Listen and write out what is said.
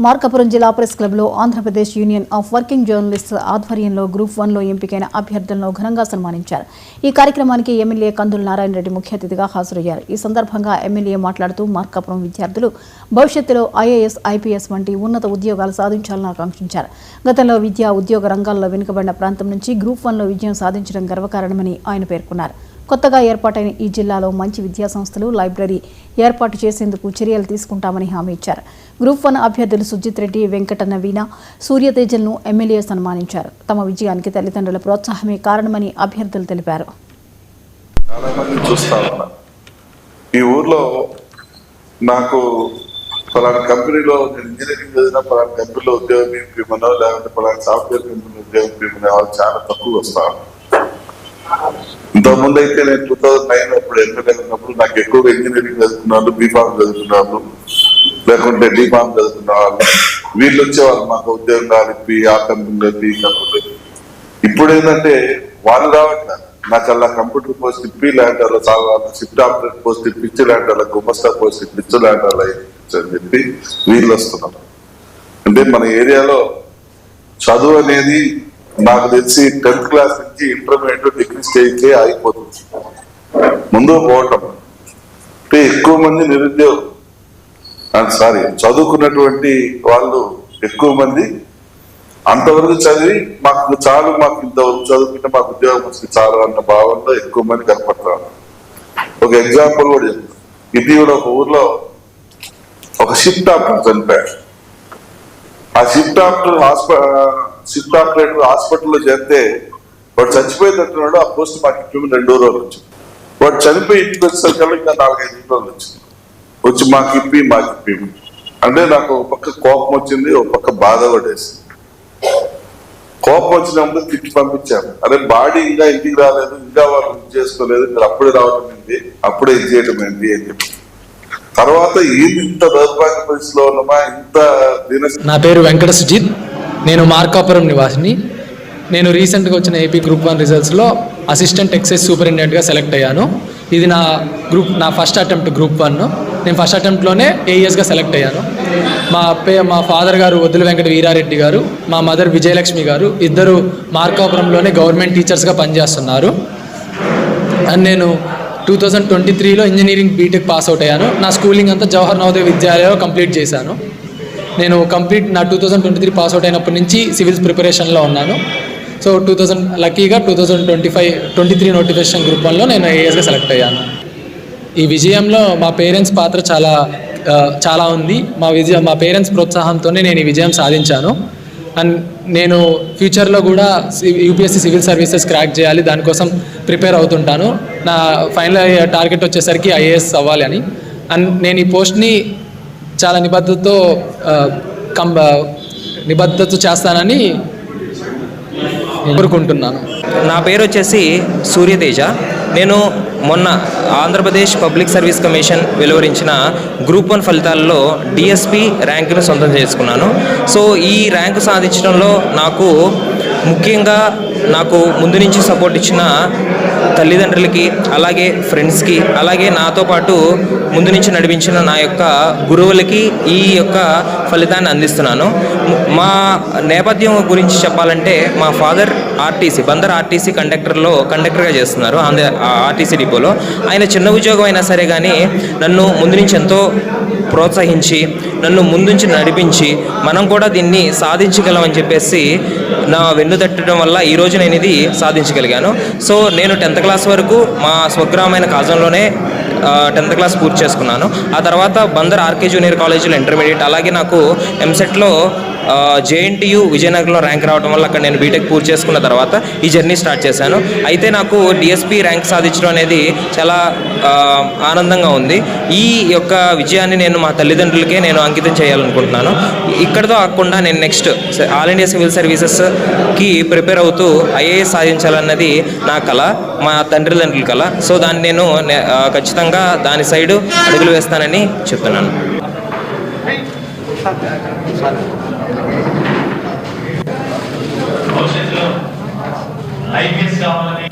మార్కాపురం జిల్లా ప్రెస్ క్లబ్లో Andhra Pradesh union of working journalists ఆధ్వర్యంలో గ్రూప్ 1లో ఎంపికైన అభ్యర్థులను ఘనంగా సన్మానించారు. ఈ కార్యక్రమానికి ఎమ్మెల్యే కందుల నారాయణ రెడ్డి ముఖ్య అతిథిగా హాజరయ్యారు. ఈ సందర్భంగా ఎమ్మెల్యే మాట్లాడుతూ మార్కాపురం విద్యార్థులు భవిష్యత్తులో ఐఏఎస్, ఐపీఎస్ వంటి ఉన్నత ఉద్యోగాలు సాధించాలని ఆకాంక్షించారు. గతంలో విద్యా ఉద్యోగ రంగాల్లో వెనుకబడిన ప్రాంతం నుంచి గ్రూప్ 1లో విజయం సాధించడం గర్వకారణమని ఆయన పేర్కొన్నారు. కొత్తగా ఏర్పాటైన ఈ జిల్లాలో మంచి విద్యాసంస్థలు, లైబ్రరీ ఏర్పాటు చేసేందుకు చర్యలు తీసుకుంటామని హామీ ఇచ్చారు. గ్రూప్ 1 అభ్యర్థులు సుజిత్ రెడ్డి, వెంకట నవీన, సూర్యతేజలను ఎమ్మెల్యే సన్మానించారు. తమ విజయానికి తల్లిదండ్రుల ప్రోత్సాహమే కారణమని అభ్యర్థులు తెలిపారు. ఈ ఊర్లో నాకు పలానా కంపెనీలో ఇంజనీరింగ్ చదివిన పలానా కంపెనీలో ఉద్యోగం ఇవ్వమనో లేకపోతే పలానా సాఫ్ట్వేర్ కంపెనీలో ఉద్యోగం ఇవ్వమనే వాళ్ళు చాలా తక్కువ వస్తారు. ఇంతకుముందు అయితే నేను 2009 అప్పుడు ఎమ్మెల్యే ఉన్నప్పుడు నాకు ఎక్కువగా ఇంజనీరింగ్ చదువుకున్నాను, బీఫామ్ చదువుకున్నాను, లేకుంటే డీఫామ్ చదువుకున్న వాళ్ళు వీళ్ళు వచ్చేవాళ్ళు మాకు ఉద్యోగం కాలిపి ఆ కంపెనీలో ఈ కంపెనీలో. ఇప్పుడు ఏంటంటే వాళ్ళు రావట్లేదు, నాకు అలా కంప్యూటర్ పోస్ట్ ఇప్పి ల్యాండ్ అలా సాగాలి, షిఫ్ట్ ఆపరేటర్ పోస్ట్ ఇప్పించి ల్యాండ్ అలా, గుమస్తా పోస్ట్ ఇప్పించు ల్యాండ్ అలా అని చెప్పి వీళ్ళు వస్తున్నారు. అంటే మన ఏరియాలో చదువు అనేది నాకు తెలిసి 10th క్లాస్ నుంచి ఇంటర్మీడియట్, డిగ్రీ స్టేజ్కే అయిపోతుంది. ముందు పోవటం అంటే ఎక్కువ మంది నిరుద్యోగం చదువుకున్నటువంటి వాళ్ళు ఎక్కువ మంది అంతవరకు చదివి మాకు చాలు, మాకు ఇంతవరకు చదువుకుంటే మాకు ఉద్యోగం వస్తుంది చాలు అన్న భావంలో ఎక్కువ మంది కనపడతారు. ఒక ఎగ్జాంపుల్ కూడా చెప్తాను. ఇటీవల ఒక ఊర్లో ఒక షిఫ్ట్ ఆపరేటర్ చనిపోయాడు. ఆ షిఫ్ట్ ఆపరేటర్ హాస్పిటల్లో చేరితే వాడు చచ్చిపోయేటట్టున్నాడు. ఆ పోస్ట్ మాకు ఇప్పి 2 రోజులు వచ్చింది. వాడు చనిపోయి ఇంటికి వచ్చేసరికల్లా ఇంకా 4-5 రోజులు వచ్చింది. వచ్చి మాకు ఇప్పి అంటే నాకు ఒక పక్క కోపం వచ్చింది, ఒక పక్క బాధ పడేసింది. కోపం వచ్చినప్పుడు తిట్టి పంపించాను. అదే బాడీ ఇంకా ఇంటికి రాలేదు, ఇంకా వాళ్ళు ఇది చేసుకోలేదు, మీరు అప్పుడే రావడం ఏంటి, అప్పుడే ఇది చేయడం ఏంటి అని చెప్పి తర్వాత ఇంత దౌర్భాగ్య పరిస్థితిలో ఉన్నమా ఇంత నా పేరు వెంకట సుజిత్, నేను మార్కాపురం నివాసిని. నేను రీసెంట్గా వచ్చిన ఏపీ గ్రూప్ 1 రిజల్ట్స్లో అసిస్టెంట్ ఎక్సైజ్ సూపరింటెండెంట్గా సెలెక్ట్ అయ్యాను. ఇది నా ఫస్ట్ అటెంప్ట్ గ్రూప్ 1. నేను ఫస్ట్ అటెంప్ట్లోనే ఏఎస్గా సెలెక్ట్ అయ్యాను. మా ఫాదర్ గారు వద్దుల వెంకట వీరారెడ్డి గారు, మా మదర్ విజయలక్ష్మి గారు ఇద్దరు మార్కాపురంలోనే గవర్నమెంట్ టీచర్స్గా పనిచేస్తున్నారు. అండ్ నేను 2023లో ఇంజనీరింగ్ బీటెక్ పాస్ అవుట్ అయ్యాను. నా స్కూలింగ్ అంతా జవహర్ నవోదయ విద్యాలయంలో కంప్లీట్ చేశాను. నేను నా 2023 పాస్ అవుట్ అయినప్పటి నుంచి సివిల్స్ ప్రిపరేషన్లో ఉన్నాను. సో లక్కీగా 2023 నోటిఫికేషన్ గ్రూప్ 1లో నేను ఏఎస్గా సెలెక్ట్ అయ్యాను. ఈ విజయంలో మా పేరెంట్స్ పాత్ర చాలా ఉంది. మా పేరెంట్స్ ప్రోత్సాహంతోనే నేను ఈ విజయం సాధించాను. అండ్ నేను ఫ్యూచర్లో కూడా యూపీఎస్సీ సివిల్ సర్వీసెస్ క్రాక్ చేయాలి, దానికోసం ప్రిపేర్ అవుతుంటాను. నా ఫైనల్ టార్గెట్ వచ్చేసరికి ఐఏఎస్ అవ్వాలి అని. అండ్ నేను ఈ పోస్ట్ని చాలా నిబద్ధత చేస్తానని కోరుకుంటున్నాను. నా పేరు వచ్చేసి సూర్యతేజ. నేను మొన్న ఆంధ్రప్రదేశ్ పబ్లిక్ సర్వీస్ కమిషన్ వెలువరించిన గ్రూప్ 1 ఫలితాల్లో డిఎస్పి ర్యాంకును సొంతం చేసుకున్నాను. సో ఈ ర్యాంకు సాధించడంలో ముఖ్యంగా నాకు ముందు నుంచి సపోర్ట్ ఇచ్చిన తల్లిదండ్రులకి, అలాగే ఫ్రెండ్స్కి, అలాగే నాతో పాటు ముందు నుంచి నడిపించిన నా యొక్క గురువులకి ఈ యొక్క ఫలితాన్ని అందిస్తున్నాను. మా నేపథ్యం గురించి చెప్పాలంటే మా ఫాదర్ బందర్ ఆర్టీసీ కండక్టర్గా చేస్తున్నారు ఆర్టీసీ డిపోలో. ఆయన చిన్న ఉద్యోగం అయినా సరే కానీ నన్ను ముందు నుంచి ఎంతో ప్రోత్సహించి నన్ను ముందుంచి నడిపించి మనం కూడా దీన్ని సాధించగలమని చెప్పేసి నా వెన్ను తట్టడం వల్ల ఈరోజు నేను ఇది సాధించగలిగాను. సో నేను 10th క్లాస్ వరకు మా స్వగ్రామైన కాజంలోనే 10th క్లాస్ పూర్తి చేసుకున్నాను. ఆ తర్వాత బందర్ ఆర్కే జూనియర్ కాలేజీలో ఇంటర్మీడియట్, అలాగే నాకు ఎంసెట్లో జేఎన్టీయు విజయనగరంలో ర్యాంక్ రావడం వల్ల అక్కడ నేను బీటెక్ పూర్తి చేసుకున్న తర్వాత ఈ జర్నీ స్టార్ట్ చేశాను. అయితే నాకు డిఎస్పి ర్యాంక్ సాధించడం అనేది చాలా ఆనందంగా ఉంది. ఈ యొక్క విజయాన్ని నేను మా తల్లిదండ్రులకే నేను అంకితం చేయాలనుకుంటున్నాను. ఇక్కడితో కాకుండా నేను నెక్స్ట్ ఆల్ ఇండియా సివిల్ సర్వీసెస్కి ప్రిపేర్ అవుతూ ఐఏఎస్ సాధించాలన్నది నా కళ, మా తల్లిదండ్రుల కళ. సో దాన్ని నేను ఖచ్చితంగా దాని సైడు అడుగులు వేస్తానని చెప్తున్నాను. భవిష్యత్తులో ఐపీఎస్ కావాలని